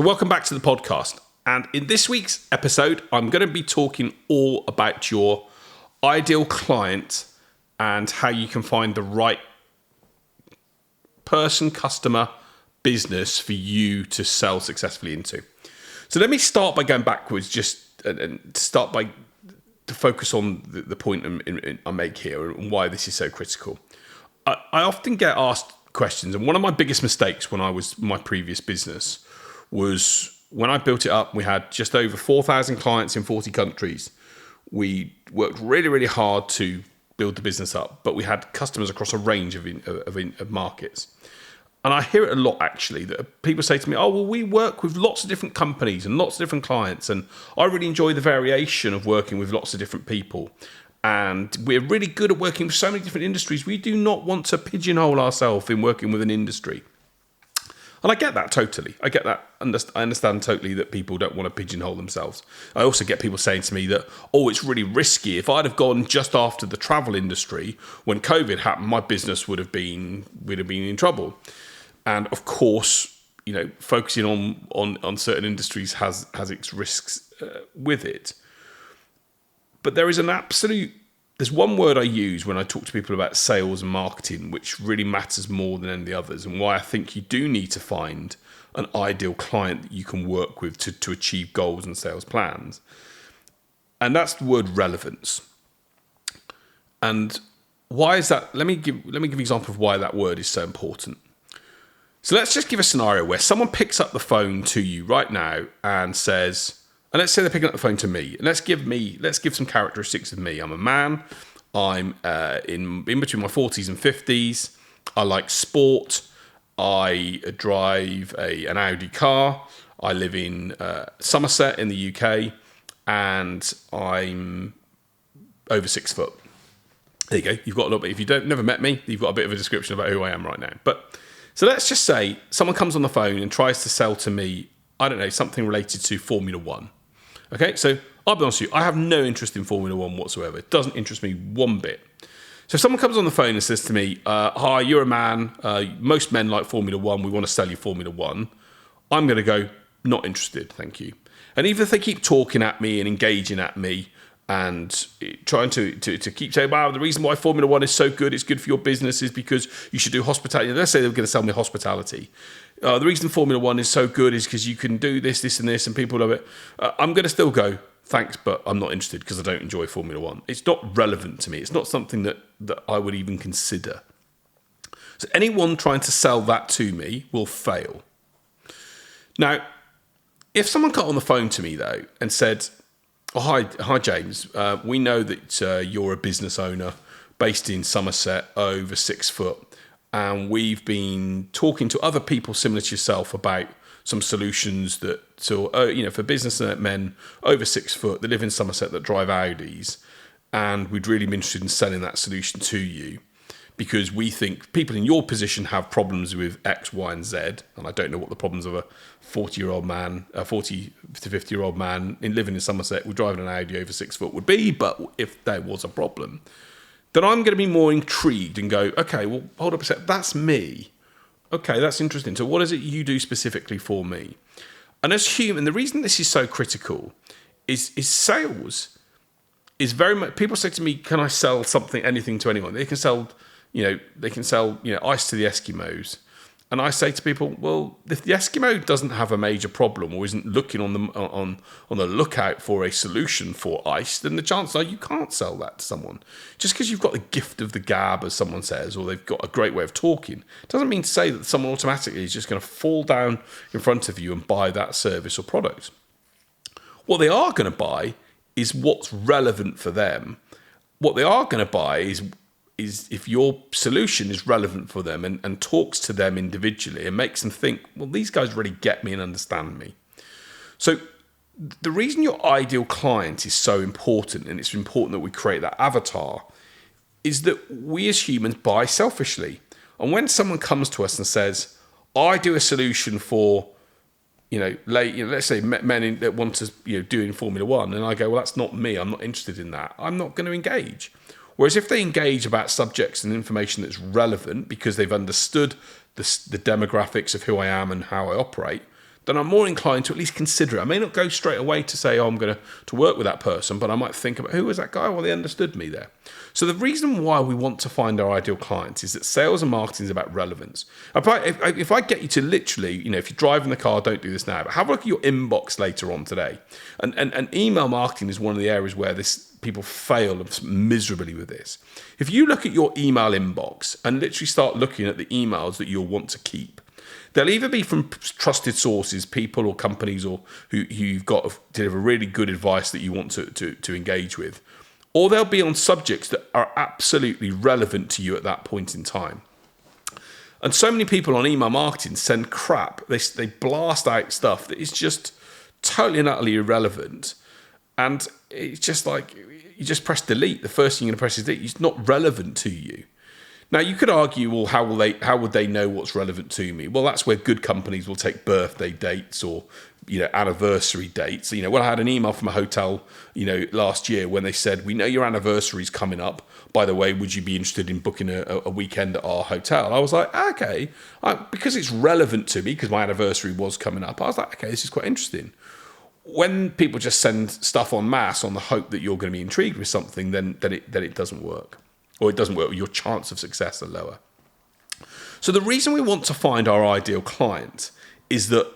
So welcome back to the podcast. And in this week's episode, I'm going to be talking all about your ideal client and how you can find the right person, customer, business for you to sell successfully into. So let me start by going backwards, to focus on the point I make here and why this is so critical. I often get asked questions, and one of my biggest mistakes when I was my previous business was when I built it up. We had just over 4,000 clients in 40 countries. We worked really, really hard to build the business up, but we had customers across a range of markets. And I hear it a lot, actually, that people say to me, oh, well, we work with lots of different companies and lots of different clients, and I really enjoy the variation of working with lots of different people. And we're really good at working with so many different industries. We do not want to pigeonhole ourselves in working with an industry. And I get that totally. I get that. I understand totally that people don't want to pigeonhole themselves. I also get people saying to me that, oh, it's really risky. If I'd have gone just after the travel industry when COVID happened, my business would have been in trouble. And of course, focusing on certain industries has its risks with it. But there's one word I use when I talk to people about sales and marketing, which really matters more than any of the others, and why I think you do need to find an ideal client that you can work with to achieve goals and sales plans. And that's the word relevance. And why is that? Let me give an example of why that word is so important. So let's just give a scenario where someone picks up the phone to you right now and says, and let's say they're picking up the phone to me. Let's give some characteristics of me. I'm a man. I'm in between my 40s and 50s. I like sport. I drive an Audi car. I live in Somerset in the UK, and I'm over 6 foot. There you go. You've got a little bit. If you never met me, you've got a bit of a description about who I am right now. But so let's just say someone comes on the phone and tries to sell to me, I don't know, something related to Formula One. Okay, so I'll be honest with you, I have no interest in Formula One whatsoever. It doesn't interest me one bit. So if someone comes on the phone and says to me, hi, you're a man, most men like Formula One, we want to sell you Formula One, I'm going to go, not interested, thank you. And even if they keep talking at me and engaging at me and trying to keep saying, wow, the reason why Formula One is so good, it's good for your business, is because you should do hospitality. Let's say they're going to sell me hospitality. The reason Formula One is so good is because you can do this, this, and this, and people love it. I'm going to still go, thanks, but I'm not interested because I don't enjoy Formula One. It's not relevant to me. It's not something that I would even consider. So anyone trying to sell that to me will fail. Now, if someone got on the phone to me, though, and said, oh, hi, James, we know that you're a business owner based in Somerset, over 6 foot. And we've been talking to other people similar to yourself about some solutions for business men over 6 foot that live in Somerset that drive Audis. And we'd really be interested in selling that solution to you because we think people in your position have problems with X, Y, and Z. And I don't know what the problems of a 40 to 50-year-old man living in Somerset with driving an Audi over 6 foot would be. But if there was a problem, then I'm going to be more intrigued and go, okay, well, hold up a sec, that's me. Okay, that's interesting. So what is it you do specifically for me? And as human, the reason this is so critical is sales is very much, people say to me, can I sell anything to anyone? They can sell ice to the Eskimos. And I say to people, well, if the Eskimo doesn't have a major problem or isn't looking on the lookout for a solution for ice, then the chances are you can't sell that to someone. Just because you've got the gift of the gab, as someone says, or they've got a great way of talking, doesn't mean to say that someone automatically is just going to fall down in front of you and buy that service or product. What they are going to buy is what's relevant for them. What they are going to buy is if your solution is relevant for them and talks to them individually and makes them think, well, these guys really get me and understand me. So the reason your ideal client is so important, and it's important that we create that avatar, is that we as humans buy selfishly. And when someone comes to us and says, I do a solution for, let's say men that want to, do in Formula One, and I go, well, that's not me. I'm not interested in that. I'm not going to engage. Whereas if they engage about subjects and information that's relevant because they've understood the demographics of who I am and how I operate, then I'm more inclined to at least consider it. I may not go straight away to say, oh, I'm going to work with that person, but I might think about, who was that guy? Well, they understood me there. So the reason why we want to find our ideal clients is that sales and marketing is about relevance. If I get you to literally, if you're driving the car, don't do this now, but have a look at your inbox later on today. And email marketing is one of the areas where people fail miserably with this. If you look at your email inbox and literally start looking at the emails that you'll want to keep, they'll either be from trusted sources, people or companies, or who you've got to deliver really good advice that you want to engage with, or they'll be on subjects that are absolutely relevant to you at that point in time. And so many people on email marketing send crap. They blast out stuff that is just totally and utterly irrelevant. And it's just like, you just press delete. The first thing you're going to press is delete. It's not relevant to you. Now, you could argue, well, how would they know what's relevant to me? Well, that's where good companies will take birthday dates or, anniversary dates. When I had an email from a hotel, last year when they said, we know your anniversary's coming up. By the way, would you be interested in booking a weekend at our hotel? I was like, okay, because it's relevant to me, because my anniversary was coming up. I was like, okay, this is quite interesting. When people just send stuff en masse on the hope that you're going to be intrigued with something, then it doesn't work. Or it doesn't work, your chance of success are lower. So the reason we want to find our ideal client is that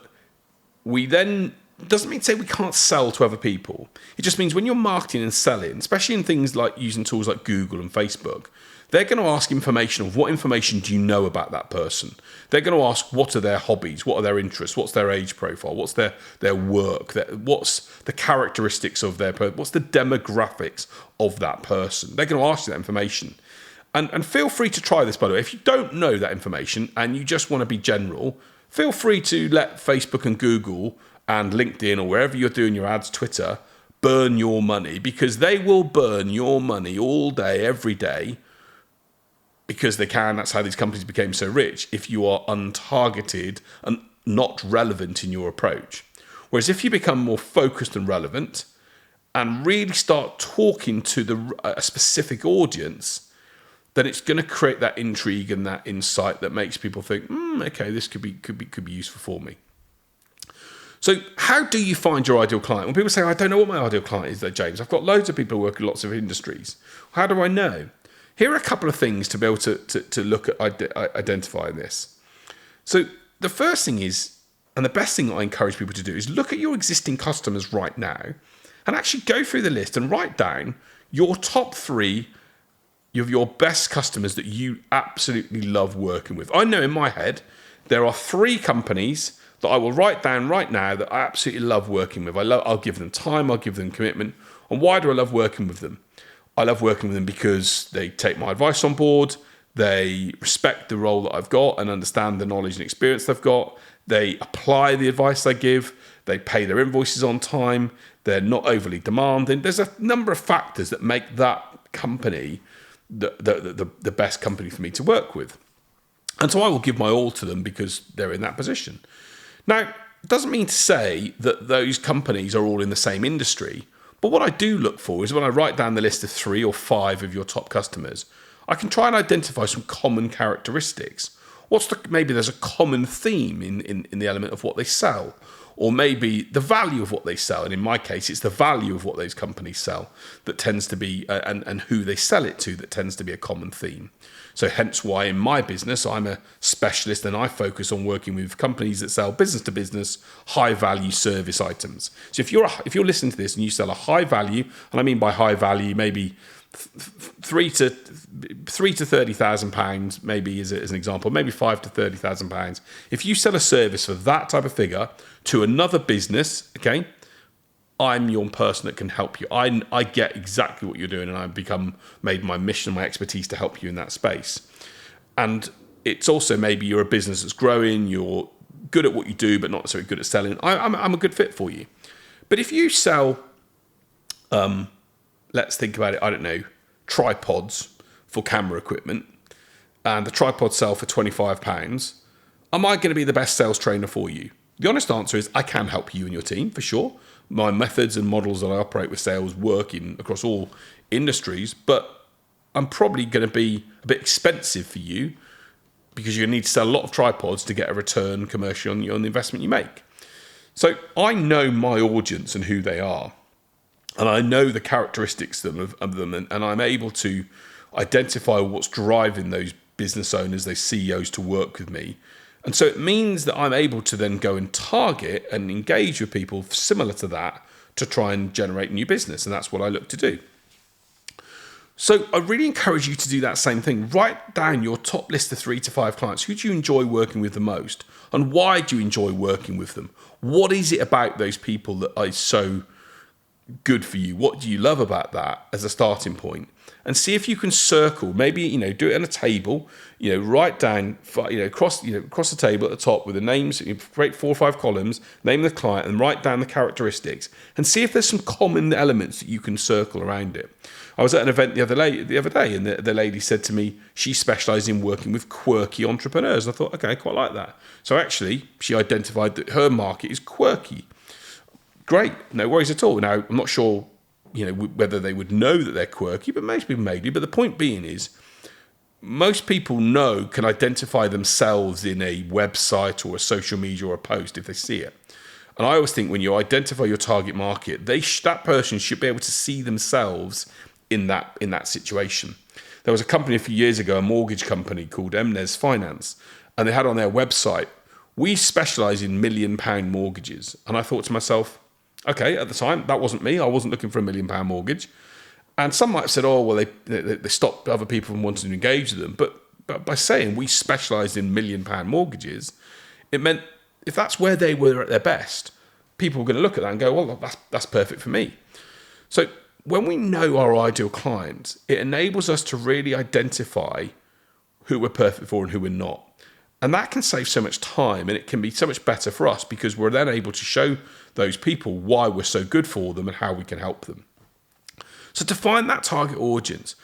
we then, doesn't mean to say we can't sell to other people. It just means when you're marketing and selling, especially in things like using tools like Google and Facebook, they're going to ask information of what information do you know about that person. They're going to ask what are their hobbies, what are their interests, what's their age profile, what's their work, what's the characteristics of what's the demographics of that person. They're going to ask you that information. And feel free to try this, by the way. If you don't know that information and you just want to be general, feel free to let Facebook and Google and LinkedIn or wherever you're doing your ads, Twitter, burn your money, because they will burn your money all day, every day, because they can. That's how these companies became so rich, if you are untargeted and not relevant in your approach. Whereas if you become more focused and relevant and really start talking to a specific audience, then it's going to create that intrigue and that insight that makes people think, okay, this could be useful for me. So how do you find your ideal client? When people say, I don't know what my ideal client is, though, James, I've got loads of people who work in lots of industries. How do I know? Here are a couple of things to be able to look at identifying this. So the first thing is, and the best thing that I encourage people to do, is look at your existing customers right now and actually go through the list and write down your top 3 of your best customers that you absolutely love working with. I know in my head there are 3 companies that I will write down right now that I absolutely love working with. I'll give them time, I'll give them commitment. And why do I love working with them? I love working with them because they take my advice on board, they respect the role that I've got and understand the knowledge and experience they've got, they apply the advice they give, they pay their invoices on time, they're not overly demanding. There's a number of factors that make that company the best company for me to work with. And so I will give my all to them because they're in that position. Now, it doesn't mean to say that those companies are all in the same industry. But what I do look for is when I write down the list of 3 or 5 of your top customers, I can try and identify some common characteristics. Maybe there's a common theme in the element of what they sell, or maybe the value of what they sell. And in my case, it's the value of what those companies sell that tends to be, and who they sell it to, that tends to be a common theme. So hence why in my business, I'm a specialist and I focus on working with companies that sell business to business, high value service items. So if you're listening to this and you sell a high value, and I mean by high value, maybe £3,000 to £30,000, maybe as an example, maybe £5,000 to £30,000. If you sell a service for that type of figure to another business, okay, I'm your person that can help you. I get exactly what you're doing, and I've made my mission, my expertise to help you in that space. And it's also maybe you're a business that's growing, you're good at what you do, but not necessarily good at selling. I'm a good fit for you. But if you sell, let's think about it, I don't know, tripods for camera equipment, and the tripods sell for £25, am I going to be the best sales trainer for you? The honest answer is I can help you and your team, for sure. My methods and models that I operate with sales work across all industries, but I'm probably going to be a bit expensive for you because you're going to need to sell a lot of tripods to get a return commercially on the investment you make. So I know my audience and who they are, and I know the characteristics of them, and I'm able to identify what's driving those business owners, those CEOs to work with me. And so it means that I'm able to then go and target and engage with people similar to that to try and generate new business. And that's what I look to do. So I really encourage you to do that same thing. Write down your top list of 3 to 5 clients. Who do you enjoy working with the most? And why do you enjoy working with them? What is it about those people that is so good for you? What do you love about that as a starting point? And see if you can circle, maybe, do it on a table, write down, across the table at the top with the names, create 4 or 5 columns, name the client and write down the characteristics and see if there's some common elements that you can circle around it. I was at an event the other day and the lady said to me, she specializes in working with quirky entrepreneurs. I thought, okay, I quite like that. So actually, she identified that her market is quirky. Great, no worries at all. Now, I'm not sure whether they would know that they're quirky, but most people maybe. But the point being is, most people can identify themselves in a website or a social media or a post if they see it. And I always think when you identify your target market, that person should be able to see themselves in that situation. There was a company a few years ago, a mortgage company called Emnes Finance, and they had on their website, "We specialise in £1 million mortgages." And I thought to myself, okay, at the time, that wasn't me. I wasn't looking for £1 million mortgage. And some might have said, oh, well, they stopped other people from wanting to engage with them. But by saying we specialised in £1 million mortgages, it meant if that's where they were at their best, people were going to look at that and go, well, that's perfect for me. So when we know our ideal client, it enables us to really identify who we're perfect for and who we're not. And that can save so much time, and it can be so much better for us because we're then able to show those people why we're so good for them and how we can help them. So to find that target audience,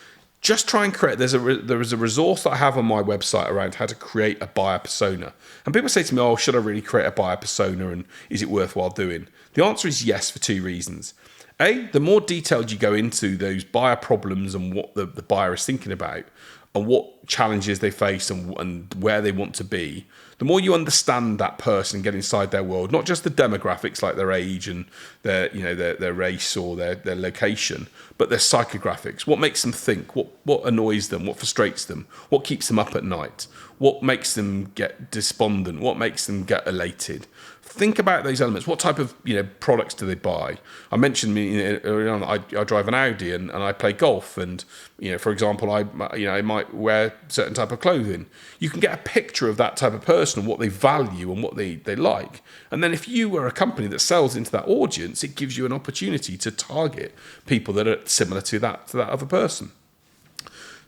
just try and create, there is a resource that I have on my website around how to create a buyer persona. And people say to me, oh, should I really create a buyer persona and is it worthwhile doing? The answer is yes, for 2 reasons. A, the more detailed you go into those buyer problems and what the buyer is thinking about, and what challenges they face and where they want to be, the more you understand that person, get inside their world, not just the demographics like their age and their race or their location, but their psychographics. What makes them think? What annoys them? What frustrates them? What keeps them up at night? What makes them get despondent? What makes them get elated? Think about those elements. What type of products do they buy? I mentioned earlier on, I drive an Audi and I play golf, and for example, I might wear certain type of clothing. You can get a picture of that type of person and what they value and what they like. And then if you are a company that sells into that audience, it gives you an opportunity to target people that are similar to that other person.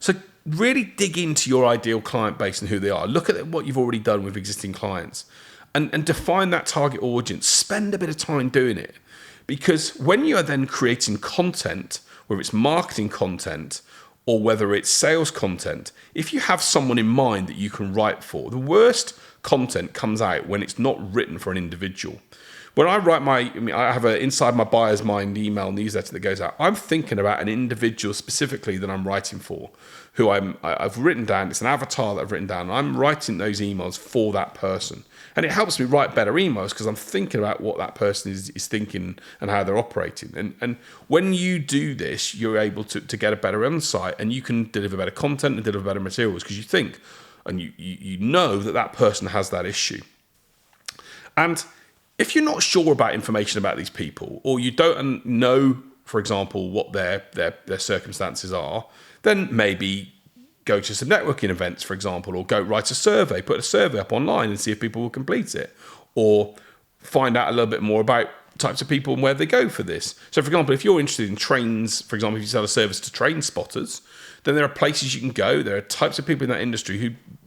So really dig into your ideal client base and who they are. Look at what you've already done with existing clients. And define that target audience. Spend a bit of time doing it. Because when you are then creating content, whether it's marketing content or whether it's sales content, if you have someone in mind that you can write for, the worst content comes out when it's not written for an individual. When I write I have inside my buyer's mind email newsletter that goes out, I'm thinking about an individual specifically that I'm writing for, who I've written down. It's an avatar that I've written down. And I'm writing those emails for that person. And it helps me write better emails because I'm thinking about what that person is thinking and how they're operating. And when you do this, you're able to get a better insight, and you can deliver better content and deliver better materials because you think and you know that person has that issue. And if you're not sure about information about these people, or you don't know, for example, what their circumstances are, then maybe go to some networking events, for example, or go write a survey, put a survey up online and see if people will complete it, or find out a little bit more about types of people and where they go for this. So, for example, if you're interested in trains, for example, if you sell a service to train spotters, then there are places you can go. There are types of people in that industry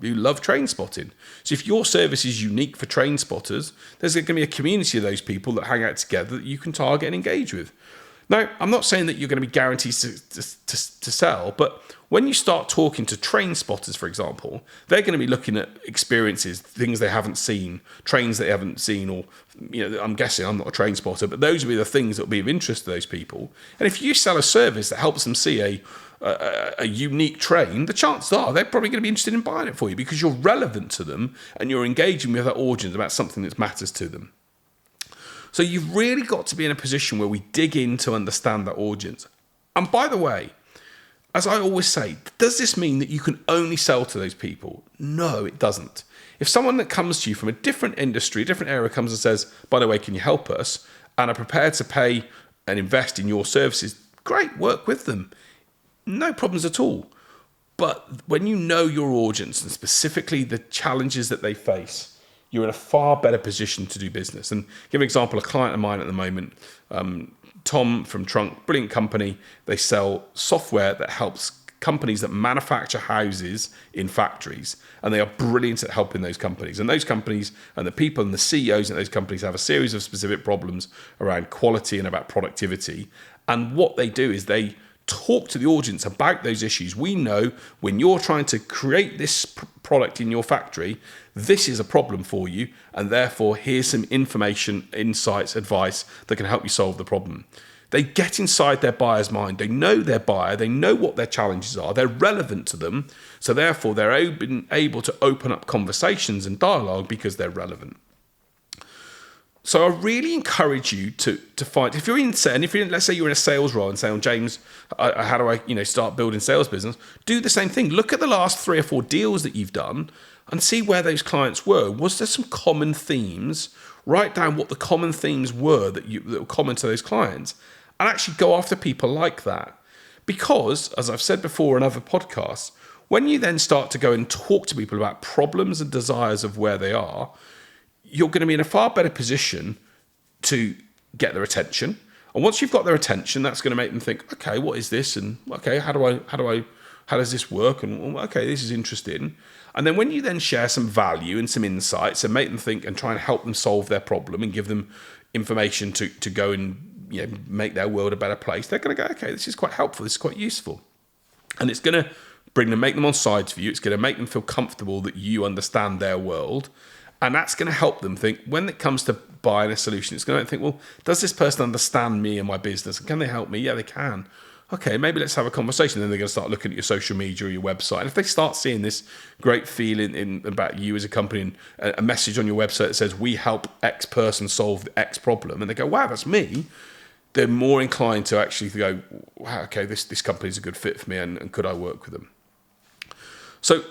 who love train spotting. So if your service is unique for train spotters, there's going to be a community of those people that hang out together that you can target and engage with. Now, I'm not saying that you're going to be guaranteed to sell, but when you start talking to train spotters, for example, they're going to be looking at experiences, things they haven't seen, trains they haven't seen, or, I'm guessing, I'm not a train spotter, but those will be the things that will be of interest to those people. And if you sell a service that helps them see a unique train, the chances are they're probably going to be interested in buying it for you because you're relevant to them and you're engaging with that audience about something that matters to them. So you've really got to be in a position where we dig in to understand that audience. And by the way, as I always say, does this mean that you can only sell to those people? No, it doesn't. If someone that comes to you from a different industry, a different area comes and says, by the way, can you help us? And are prepared to pay and invest in your services, great, work with them. No problems at all. But when you know your audience and specifically the challenges that they face, you're in a far better position to do business. And give an example, a client of mine at the moment, Tom from Trunk, brilliant company. They sell software that helps companies that manufacture houses in factories, and they are brilliant at helping those companies. And those companies and the people and the CEOs in those companies have a series of specific problems around quality and about productivity. And what they do is they talk to the audience about those issues. We know when you're trying to create this product in your factory, this is a problem for you, and therefore here's some information, insights, advice that can help you solve the problem. They get inside their buyer's mind. They know their buyer. They know what their challenges are. They're relevant to them. So therefore, they're able to open up conversations and dialogue because they're relevant. So I really encourage you to find, if you're in, let's say you're in a sales role and say, oh, James, how do I start building sales business? Do the same thing. Look at the last 3 or 4 deals that you've done and see where those clients were. Was there some common themes? Write down what the common themes were that were common to those clients, and actually go after people like that. Because, as I've said before in other podcasts, when you then start to go and talk to people about problems and desires of where they are, you're going to be in a far better position to get their attention. And once you've got their attention, that's going to make them think, okay, what is this? And okay, how does this work? And okay, this is interesting. And then when you then share some value and some insights and make them think and try and help them solve their problem and give them information to go and make their world a better place, they're going to go, okay, this is quite helpful, this is quite useful. And it's going to make them on sides for you. It's going to make them feel comfortable that you understand their world. And that's going to help them think, when it comes to buying a solution, it's going to think, well, does this person understand me and my business? Can they help me? Yeah, they can. Okay, maybe let's have a conversation. Then they're going to start looking at your social media or your website. And if they start seeing this great feeling about you as a company and a message on your website that says, we help X person solve X problem, and they go, wow, that's me, they're more inclined to actually go, wow, okay, this company is a good fit for me, and could I work with them? So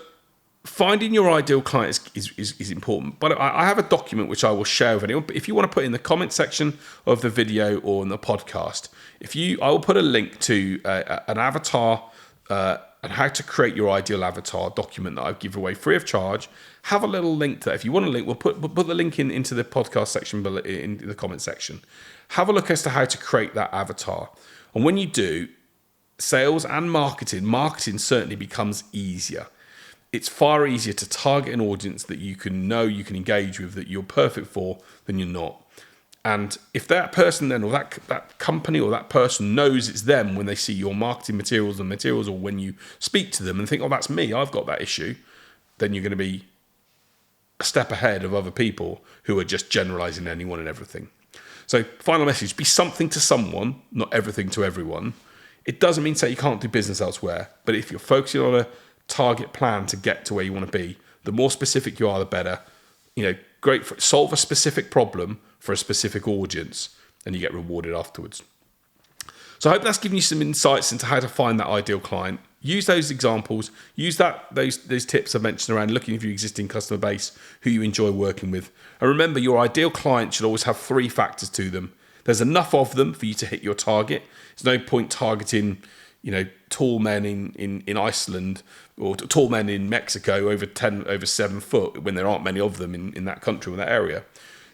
finding your ideal client is important. But I have a document which I will share with anyone. But if you want to put in the comment section of the video or in the podcast, I will put a link to an avatar and how to create your ideal avatar document that I give away free of charge. Have a little link to that. If you want a link, we'll put the link into the podcast section below, in the comment section. Have a look as to how to create that avatar. And when you do, sales and marketing certainly becomes easier. It's far easier to target an audience that you can engage with, that you're perfect for, than you're not. And if that person then, or that company or that person knows it's them when they see your marketing materials, or when you speak to them and think, oh, that's me, I've got that issue, then you're going to be a step ahead of other people who are just generalizing anyone and everything. So final message, be something to someone, not everything to everyone. It doesn't mean to say you can't do business elsewhere, but if you're focusing on a target plan to get to where you want to be, the more specific you are, the better. Solve a specific problem for a specific audience, and you get rewarded afterwards. So I hope that's given you some insights into how to find that ideal client. Use those examples, use those tips I mentioned around looking at your existing customer base, who you enjoy working with. And remember, your ideal client should always have 3 factors to them. There's enough of them for you to hit your target. There's no point targeting tall men in Iceland or tall men in Mexico over 7 foot when there aren't many of them in that country or that area.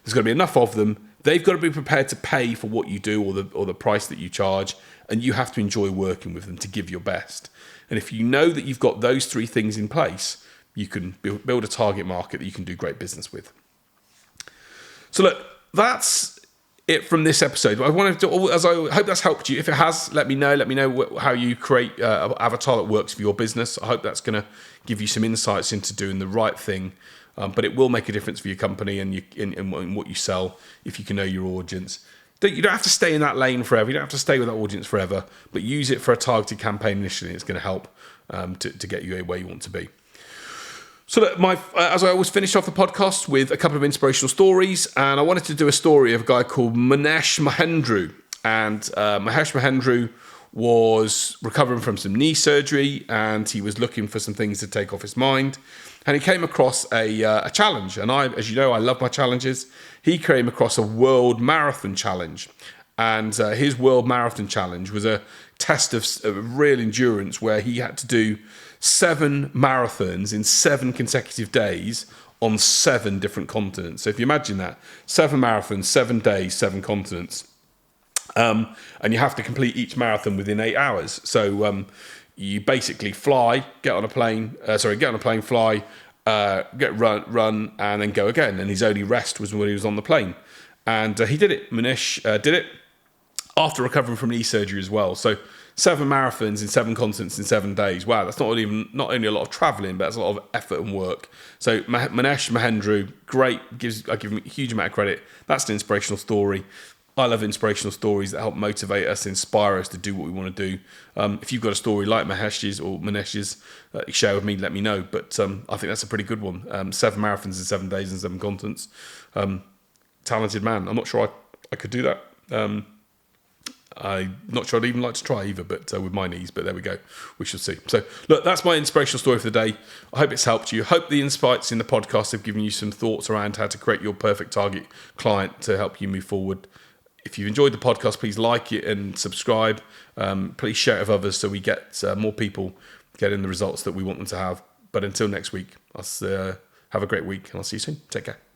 There's got to be enough of them. They've got to be prepared to pay for what you do or the price that you charge, and you have to enjoy working with them to give your best. And if you know that you've got those 3 things in place, you can build a target market that you can do great business with. So look, that's it from this episode. I hope that's helped you. If it has, let me know. Let me know how you create an avatar that works for your business. I hope that's going to give you some insights into doing the right thing. But it will make a difference for your company and in what you sell if you can know your audience. You don't have to stay in that lane forever. You don't have to stay with that audience forever. But use it for a targeted campaign initially. It's going to help to get you where you want to be. So look, as I always finish off the podcast with a couple of inspirational stories, and I wanted to do a story of a guy called Manesh Mahendru. And Mahesh Mahendru was recovering from some knee surgery, and he was looking for some things to take off his mind. And he came across a challenge. And as you know, I love my challenges. He came across a world marathon challenge. And his world marathon challenge was a test of real endurance where he had to do 7 marathons in 7 consecutive days on 7 different continents. So if you imagine that, 7 marathons, 7 days, 7 continents. And you have to complete each marathon within 8 hours. So you basically fly, get on a plane, fly, run, and then go again. And his only rest was when he was on the plane. And he did it. Manesh did it after recovering from knee surgery as well. So 7 marathons in 7 continents in 7 days. Wow, that's not only a lot of traveling, but that's a lot of effort and work. So Manesh Mahendru, great. I give him a huge amount of credit. That's an inspirational story. I love inspirational stories that help motivate us, inspire us to do what we want to do. If you've got a story like Manesh's, share with me, let me know. But I think that's a pretty good one. 7 marathons in 7 days and 7 continents. Talented man. I'm not sure I could do that. I'm not sure I'd even like to try either, but with my knees. But there we go. We shall see. So, look, that's my inspirational story for the day. I hope it's helped you. I hope the insights in the podcast have given you some thoughts around how to create your perfect target client to help you move forward. If you've enjoyed the podcast, please like it and subscribe. Please share it with others so we get more people getting the results that we want them to have. But until next week, have a great week and I'll see you soon. Take care.